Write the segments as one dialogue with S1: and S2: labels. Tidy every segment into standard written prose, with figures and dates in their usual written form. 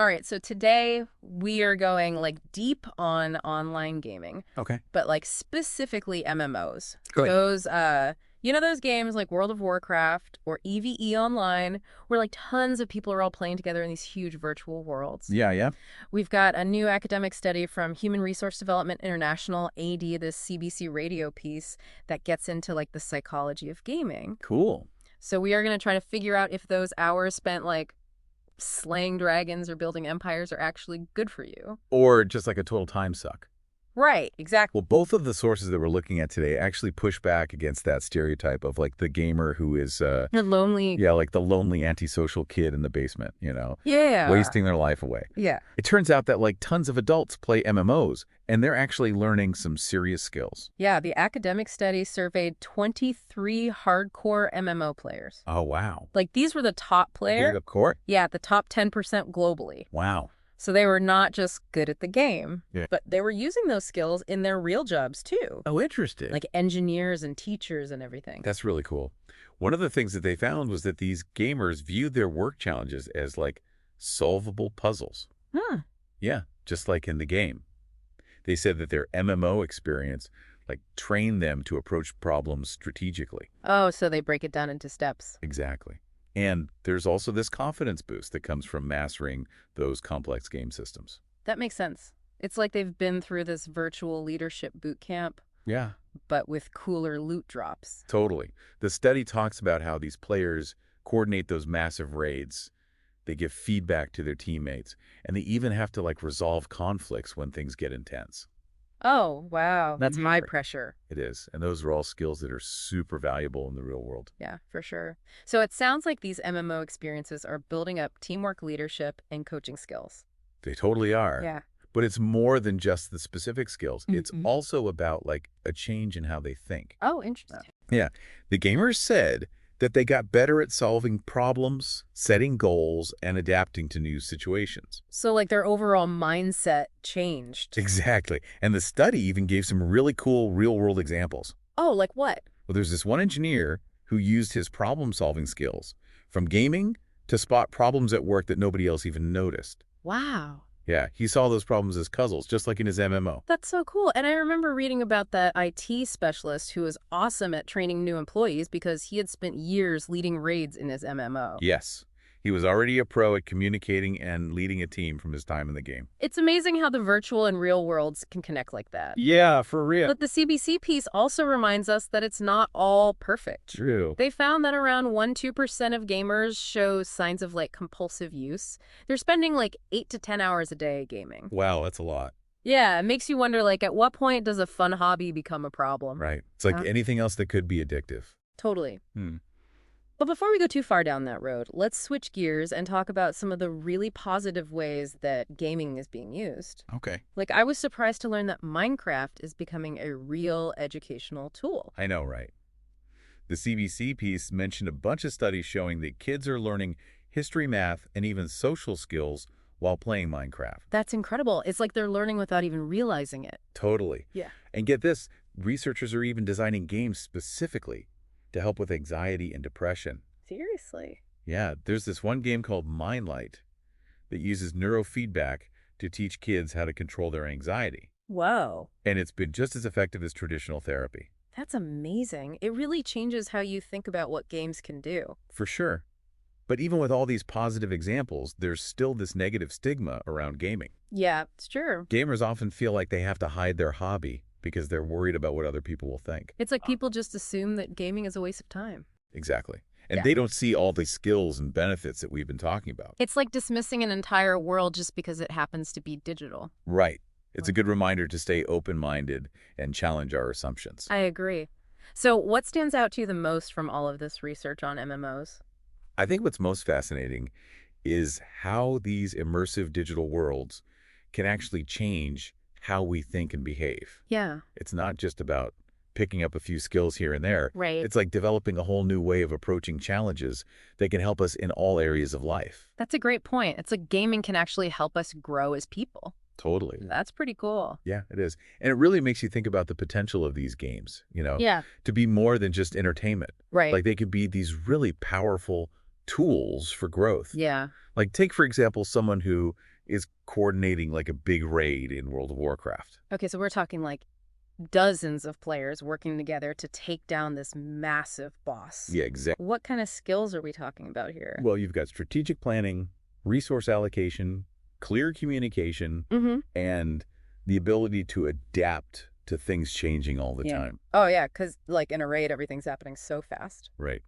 S1: All right, so today we are going like deep on online gaming,
S2: Okay.
S1: but like specifically MMOs.
S2: Good.
S1: Those those games like World of Warcraft or EVE Online where like tons of people are all playing together in these huge virtual worlds.
S2: Yeah, yeah.
S1: We've got a new academic study from Human Resource Development International, AD, this CBC radio piece that gets into like the psychology of gaming.
S2: Cool.
S1: So we are going to try to figure out if those hours spent like slaying dragons or building empires are actually good for you.
S2: Or just like a total time suck.
S1: Right, exactly.
S2: Well, both of the sources that we're looking at today actually push back against that stereotype of like the gamer who is,
S1: You're lonely.
S2: yeah, like the lonely antisocial kid in the basement,
S1: Yeah.
S2: wasting their life away.
S1: Yeah.
S2: It turns out that like tons of adults play MMOs and they're actually learning some serious skills.
S1: Yeah, the academic study surveyed 23 hardcore MMO players.
S2: Oh, wow.
S1: Like these were the top player.
S2: Of course.
S1: Yeah, the top 10% globally.
S2: Wow.
S1: So they were not just good at the game,
S2: Yeah.
S1: but they were using those skills in their real jobs too.
S2: Oh, interesting.
S1: Like engineers and teachers and everything.
S2: That's really cool. One of the things that they found was that these gamers viewed their work challenges as like solvable puzzles.
S1: Huh.
S2: Yeah, just like in the game. They said that their MMO experience like trained them to approach problems strategically.
S1: Oh, so they break it down into steps.
S2: Exactly. And there's also this confidence boost that comes from mastering those complex game systems.
S1: That makes sense. It's like they've been through this virtual leadership boot camp,
S2: Yeah,
S1: but with cooler loot drops.
S2: totally. The study talks about how these players coordinate those massive raids. They give feedback to their teammates, and they even have to like resolve conflicts when things get intense.
S1: Oh, wow. That's high
S2: Right.
S1: pressure.
S2: It is. And those are all skills that are super valuable in the real world.
S1: Yeah, for sure. So it sounds like these MMO experiences are building up teamwork, leadership, and coaching skills.
S2: They totally are.
S1: Yeah.
S2: But it's more than just the specific skills. It's
S1: Mhm.
S2: also about like a change in how they think.
S1: Oh, interesting.
S2: Yeah. The gamers said that they got better at solving problems, setting goals, and adapting to new situations.
S1: So like their overall mindset changed.
S2: Exactly. And the study even gave some really cool real-world examples.
S1: Oh, like what?
S2: Well, there's this one engineer who used his problem-solving skills from gaming to spot problems at work that nobody else even noticed.
S1: Wow.
S2: Yeah, he saw those problems as puzzles, just like in his MMO.
S1: That's so cool. And I remember reading about that IT specialist who was awesome at training new employees because he had spent years leading raids in his MMO.
S2: Yes, he was already a pro at communicating and leading a team from his time in the game.
S1: It's amazing how the virtual and real worlds can connect like that.
S2: Yeah, for real.
S1: But the CBC piece also reminds us that it's not all perfect.
S2: True.
S1: They found that around 1–2% of gamers show signs of like compulsive use. They're spending like 8 to 10 hours a day gaming.
S2: Wow, that's a lot.
S1: Yeah, it makes you wonder like at what point does a fun hobby become a problem?
S2: Right. It's like
S1: Huh?
S2: anything else that could be addictive.
S1: Totally.
S2: Hmm.
S1: But before we go too far down that road, let's switch gears and talk about some of the really positive ways that gaming is being used.
S2: Okay.
S1: Like, I was surprised to learn that Minecraft is becoming a real educational tool.
S2: I know, right? The CBC piece mentioned a bunch of studies showing that kids are learning history, math, and even social skills while playing Minecraft.
S1: That's incredible. It's like they're learning without even realizing it.
S2: Totally.
S1: Yeah.
S2: And get this, researchers are even designing games specifically to help with anxiety and depression.
S1: Seriously?
S2: Yeah, there's this one game called Mindlight that uses neurofeedback to teach kids how to control their anxiety.
S1: Whoa.
S2: And it's been just as effective as traditional therapy.
S1: That's amazing. It really changes how you think about what games can do.
S2: For sure. But even with all these positive examples, there's still this negative stigma around gaming.
S1: Yeah, it's true.
S2: Gamers often feel like they have to hide their hobby because they're worried about what other people will think.
S1: It's like people just assume that gaming is a waste of time.
S2: Exactly. And
S1: Yeah.
S2: they don't see all the skills and benefits that we've been talking about.
S1: It's like dismissing an entire world just because it happens to be digital.
S2: Right. It's a good reminder to stay open-minded and challenge our assumptions.
S1: I agree. So what stands out to you the most from all of this research on MMOs?
S2: I think what's most fascinating is how these immersive digital worlds can actually change how we think and behave.
S1: Yeah.
S2: It's not just about picking up a few skills here and there.
S1: Right.
S2: It's like developing a whole new way of approaching challenges that can help us in all areas of life.
S1: That's a great point. It's like gaming can actually help us grow as people.
S2: Totally.
S1: That's pretty cool.
S2: Yeah, it is. And it really makes you think about the potential of these games,
S1: Yeah.
S2: to be more than just entertainment.
S1: Right.
S2: Like they could be these really powerful tools for growth.
S1: Yeah.
S2: Like take, for example, someone who is coordinating like a big raid in World of Warcraft.
S1: Okay, so we're talking like dozens of players working together to take down this massive boss.
S2: Yeah, exactly.
S1: What kind of skills are we talking about here?
S2: Well, you've got strategic planning, resource allocation, clear communication,
S1: Mm-hmm.
S2: and the ability to adapt to things changing all the
S1: Yeah.
S2: time.
S1: Oh, yeah, because like in a raid, everything's happening so fast.
S2: Right.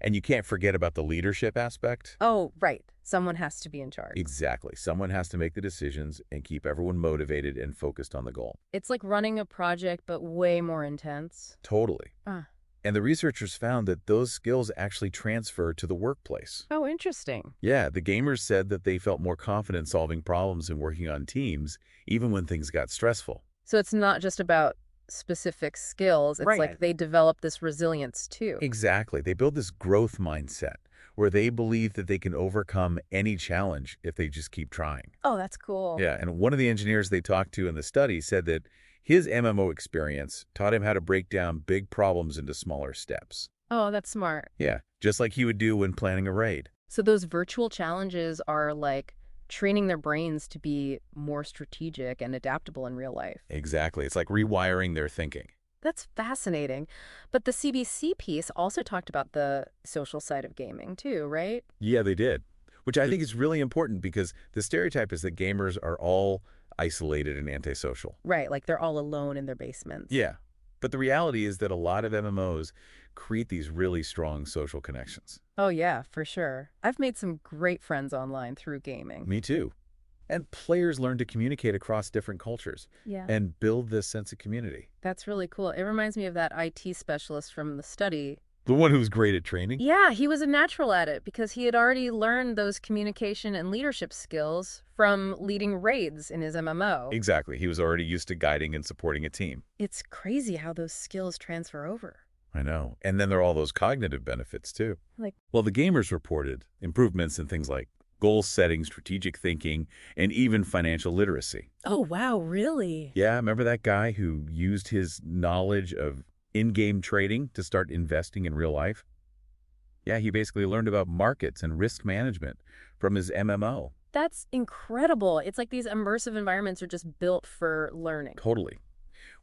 S2: And you can't forget about the leadership aspect.
S1: Oh, right. Someone has to be in charge.
S2: Exactly. Someone has to make the decisions and keep everyone motivated and focused on the goal.
S1: It's like running a project, but way more intense.
S2: Totally.
S1: Ah.
S2: And the researchers found that those skills actually transfer to the workplace.
S1: Oh, interesting.
S2: Yeah, the gamers said that they felt more confident solving problems and working on teams, even when things got stressful.
S1: So it's not just about specific skills. It's
S2: Right.
S1: like they develop this resilience too.
S2: Exactly. They build this growth mindset where they believe that they can overcome any challenge if they just keep trying.
S1: Oh, that's cool.
S2: Yeah, and one of the engineers they talked to in the study said that his MMO experience taught him how to break down big problems into smaller steps.
S1: Oh, that's smart.
S2: Yeah, just like he would do when planning a raid.
S1: So those virtual challenges are like training their brains to be more strategic and adaptable in real life.
S2: Exactly. It's like rewiring their thinking.
S1: That's fascinating. But the CBC piece also talked about the social side of gaming too, right?
S2: Yeah, they did, which I think is really important because the stereotype is that gamers are all isolated and antisocial.
S1: Right, like they're all alone in their basements.
S2: Yeah, but the reality is that a lot of MMOs create these really strong social connections.
S1: Oh yeah, for sure. I've made some great friends online through gaming.
S2: Me too. And players learn to communicate across different cultures
S1: Yeah.
S2: and build this sense of community.
S1: That's really cool. It reminds me of that IT specialist from the study.
S2: The one who's great at training?
S1: Yeah, he was a natural at it because he had already learned those communication and leadership skills from leading raids in his MMO.
S2: Exactly. He was already used to guiding and supporting a team.
S1: It's crazy how those skills transfer over.
S2: I know. And then there are all those cognitive benefits too.
S1: Like,
S2: Well, the gamers reported improvements in things like goal setting, strategic thinking, and even financial literacy.
S1: oh, wow, really?
S2: Yeah, remember that guy who used his knowledge of in-game trading to start investing in real life? Yeah, he basically learned about markets and risk management from his MMO.
S1: That's incredible. It's like these immersive environments are just built for learning.
S2: Totally.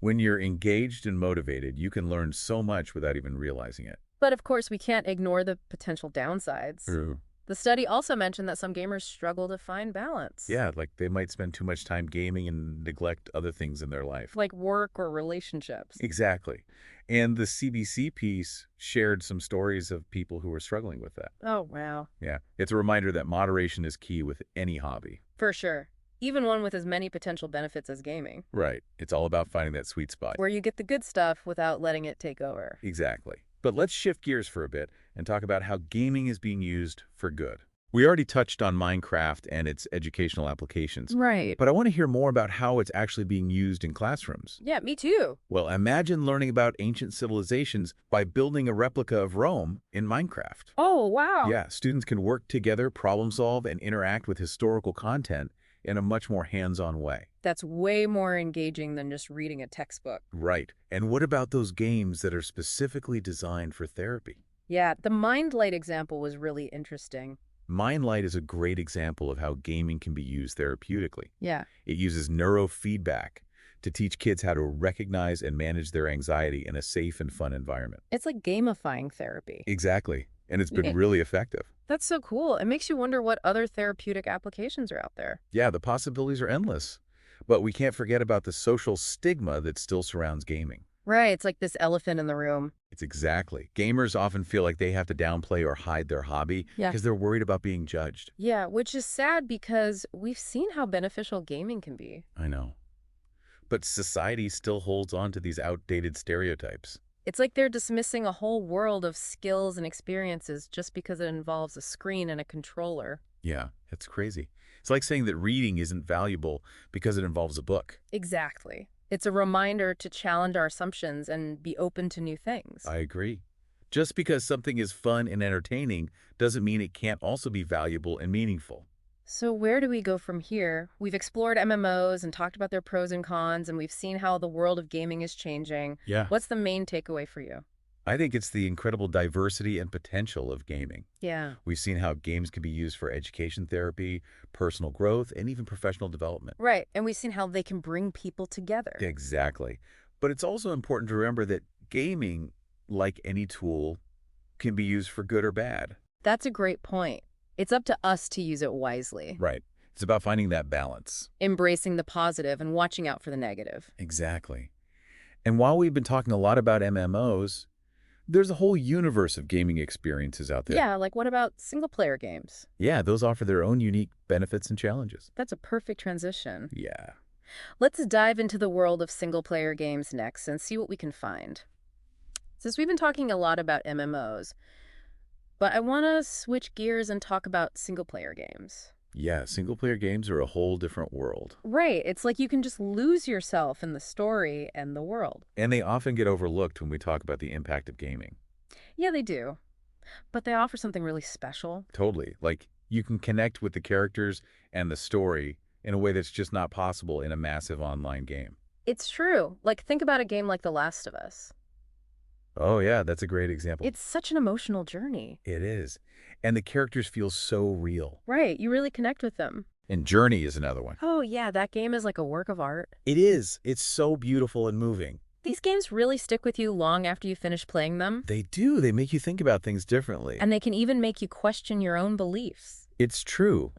S2: When you're engaged and motivated, you can learn so much without even realizing it.
S1: But of course, we can't ignore the potential downsides.
S2: True.
S1: The study also mentioned that some gamers struggle to find balance.
S2: Yeah, like they might spend too much time gaming and neglect other things in their life.
S1: Like work or relationships.
S2: Exactly. And the CBC piece shared some stories of people who were struggling with that.
S1: Oh, wow.
S2: Yeah, it's a reminder that moderation is key with any hobby.
S1: For sure. Even one with as many potential benefits as gaming,
S2: Right. It's all about finding that sweet spot.
S1: where you get the good stuff without letting it take over.
S2: Exactly. But let's shift gears for a bit and talk about how gaming is being used for good. We already touched on Minecraft and its educational applications,
S1: Right.
S2: but I want to hear more about how it's actually being used in classrooms.
S1: Yeah, me too.
S2: Well, imagine learning about ancient civilizations by building a replica of Rome in Minecraft.
S1: Oh, wow.
S2: Yeah, students can work together, problem solve, and interact with historical content in a much more hands-on way.
S1: That's way more engaging than just reading a textbook.
S2: Right. And what about those games that are specifically designed for therapy?
S1: Yeah, the Mind Light example was really interesting.
S2: Mindlight is a great example of how gaming can be used therapeutically.
S1: Yeah.
S2: It uses neurofeedback to teach kids how to recognize and manage their anxiety in a safe and fun environment.
S1: It's like gamifying therapy.
S2: Exactly. And it's been really effective.
S1: That's so cool. It makes you wonder what other therapeutic applications are out there.
S2: Yeah, the possibilities are endless. But we can't forget about the social stigma that still surrounds gaming.
S1: Right, it's like this elephant in the room.
S2: It's exactly. Gamers often feel like they have to downplay or hide their hobby
S1: Yeah.
S2: because they're worried about being judged.
S1: Yeah, which is sad because we've seen how beneficial gaming can be.
S2: I know. But society still holds on to these outdated stereotypes.
S1: It's like they're dismissing a whole world of skills and experiences just because it involves a screen and a controller.
S2: Yeah, it's crazy. It's like saying that reading isn't valuable because it involves a book.
S1: Exactly. It's a reminder to challenge our assumptions and be open to new things.
S2: I agree. Just because something is fun and entertaining doesn't mean it can't also be valuable and meaningful.
S1: So where do we go from here? We've explored MMOs and talked about their pros and cons, and we've seen how the world of gaming is changing.
S2: Yeah.
S1: What's the main takeaway for you?
S2: I think it's the incredible diversity and potential of gaming.
S1: Yeah.
S2: We've seen how games can be used for education therapy, personal growth, and even professional development.
S1: Right. And we've seen how they can bring people together.
S2: Exactly. But it's also important to remember that gaming, like any tool, can be used for good or bad.
S1: That's a great point. It's up to us to use it wisely,
S2: Right. It's about finding that balance.
S1: embracing the positive and watching out for the negative.
S2: Exactly. And while we've been talking a lot about MMOs, there's a whole universe of gaming experiences out there.
S1: Yeah, like what about single-player games?
S2: Yeah, those offer their own unique benefits and challenges.
S1: That's a perfect transition.
S2: Yeah.
S1: Let's dive into the world of single-player games next and see what we can find. Since we've been talking a lot about MMOs, but I want to switch gears and talk about single-player games.
S2: Yeah, single-player games are a whole different world.
S1: Right, it's like you can just lose yourself in the story and the world.
S2: And they often get overlooked when we talk about the impact of gaming.
S1: Yeah, they do. But they offer something really special.
S2: Totally. Like, you can connect with the characters and the story in a way that's just not possible in a massive online game.
S1: It's true. Like, think about a game like The Last of Us.
S2: Oh, yeah, that's a great example.
S1: It's such an emotional journey.
S2: It is. And the characters feel so real.
S1: Right, you really connect with them.
S2: And Journey is another one.
S1: Oh yeah, that game is like a work of art.
S2: It is. It's so beautiful and moving.
S1: These games really stick with you long after you finish playing them.
S2: They do. They make you think about things differently.
S1: And they can even make you question your own beliefs.
S2: It's true.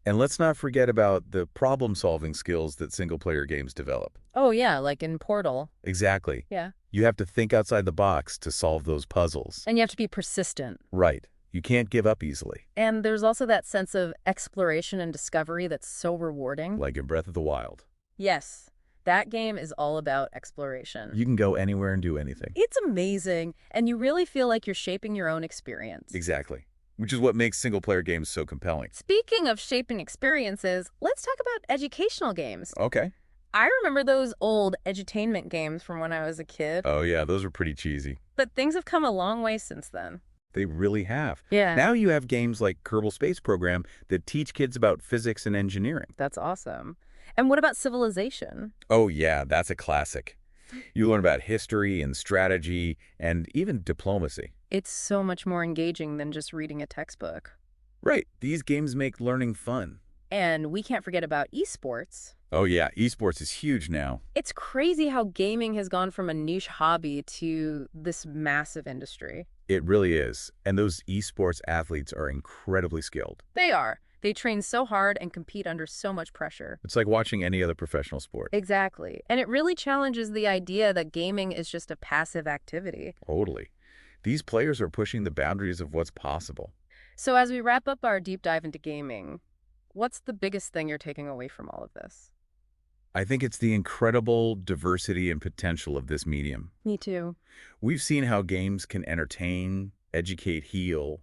S2: And let's not forget about the problem-solving skills that single-player games develop.
S1: Oh yeah, like in Portal.
S2: Exactly.
S1: Yeah.
S2: You have to think outside the box to solve those puzzles.
S1: And you have to be persistent.
S2: Right. You can't give up easily.
S1: And there's also that sense of exploration and discovery that's so rewarding.
S2: Like in Breath of the Wild.
S1: Yes, that game is all about exploration.
S2: You can go anywhere and do anything.
S1: It's amazing, and you really feel like you're shaping your own experience.
S2: Exactly. Which is what makes single-player games so compelling.
S1: Speaking of shaping experiences, let's talk about educational games.
S2: Okay.
S1: I remember those old edutainment games from when I was a kid,
S2: Oh, yeah, those were pretty cheesy.
S1: but things have come a long way since then.
S2: They really have.
S1: Yeah.
S2: Now you have games like Kerbal Space Program that teach kids about physics and engineering.
S1: That's awesome. And what about Civilization?
S2: Oh, yeah, that's a classic. You learn about history and strategy and even diplomacy.
S1: It's so much more engaging than just reading a textbook.
S2: Right. These games make learning fun.
S1: And we can't forget about esports.
S2: Oh, yeah, esports is huge now.
S1: It's crazy how gaming has gone from a niche hobby to this massive industry.
S2: It really is. And those esports athletes are incredibly skilled.
S1: They are. They train so hard and compete under so much pressure.
S2: It's like watching any other professional sport.
S1: Exactly. And it really challenges the idea that gaming is just a passive activity.
S2: Totally. These players are pushing the boundaries of what's possible.
S1: So as we wrap up our deep dive into gaming, what's the biggest thing you're taking away from all of this?
S2: I think it's the incredible diversity and potential of this medium.
S1: Me too.
S2: We've seen how games can entertain, educate, heal,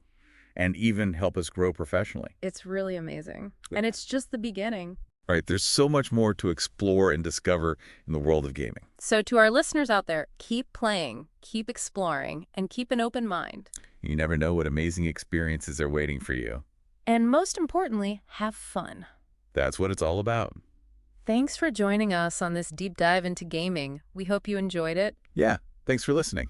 S2: and even help us grow professionally.
S1: It's really amazing. And it's just the beginning.
S2: Right, there's so much more to explore and discover in the world of gaming.
S1: So to our listeners out there, keep playing, keep exploring, and keep an open mind.
S2: You never know what amazing experiences are waiting for you.
S1: And most importantly, have fun.
S2: That's what it's all about.
S1: Thanks for joining us on this deep dive into gaming. We hope you enjoyed it.
S2: Yeah, thanks for listening.